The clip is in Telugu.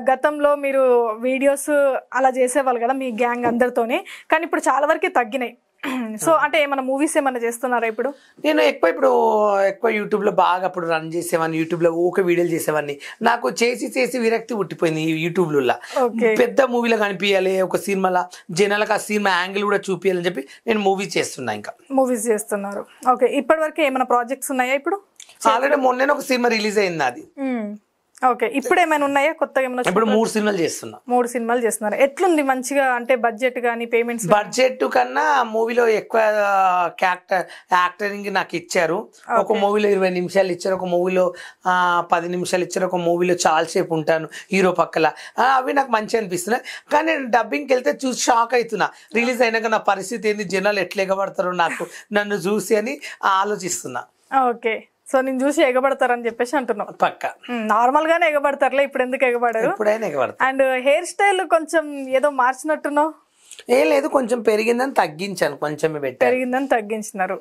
గతంలో మీరు వీడియోస్ అలా చేసేవాళ్ళు కదా మీ గ్యాంగ్ అందరితోని, కానీ ఇప్పుడు చాలా వరకు తగ్గినాయి. సో అంటే ఏమైనా మూవీస్ ఏమైనా చేస్తున్నారా ఇప్పుడు? నేను ఎక్కువ యూట్యూబ్లో బాగా అప్పుడు రన్ చేసేవాడిని, యూట్యూబ్లో వీడియోలు చేసేవాడిని. నాకు చేసి విరక్తి పుట్టిపోయింది ఈ యూట్యూబ్లో. పెద్ద మూవీలో కనిపించాలి, ఒక సినిమాలో జనాలకు ఆ సినిమా యాంగిల్ కూడా చూపించాలని చెప్పి నేను మూవీస్ చేస్తున్నా. ఇంకా మూవీస్ చేస్తున్నారు. ఓకే, ఇప్పటి వరకు ఏమైనా ప్రాజెక్ట్స్ ఉన్నాయా ఇప్పుడు? ఆల్రెడీ మొన్న ఒక సినిమా రిలీజ్ అయింది అది. ఓకే, ఇప్పుడు ఏమైనా ఉన్నాయా కొత్తగా? ఏమైనా ఇప్పుడు 3 సినిమాలు చేస్తున్నా. 3 సినిమాలు చేస్తున్నారు. ఎట్లుంది మంచిగా? అంటే బడ్జెట్ కానీ పేమెంట్స్? బడ్జెట్ కన్నా మూవీలో ఎక్కువ యాక్టరింగ్ నాకు ఇచ్చారు. ఒక మూవీలో 20 నిమిషాలు ఇచ్చారు, ఒక మూవీలో 10 నిమిషాలు ఇచ్చారు, ఒక మూవీలో చాలాసేపు ఉంటాను హీరో పక్కల. అవి నాకు మంచిగా అనిపిస్తున్నాయి. కానీ నేను డబ్బింగ్కి వెళ్తే చూసి షాక్ అవుతున్నా, రిలీజ్ అయినాక నా పరిస్థితి ఏంది, జనాలు ఎట్లా ఎగబడతారో నాకు నన్ను చూసి అని ఆలోచిస్తున్నా. ఓకే, సో నేను చూసి ఎగబడతారని చెప్పేసి అంటున్నావు. పక్క నార్మల్ గానే ఎగబడతారులే, ఇప్పుడు ఎందుకు ఎగబడరు? ఎప్పుడైనా ఎగబడతారు. అండ్ హెయిర్ స్టైల్ కొంచెం ఏదో మార్చినట్టున్నావు. ఏం లేదు, కొంచెం పెరిగిందని తగ్గించాను, కొంచెమే పెరిగిందని తగ్గించినారు.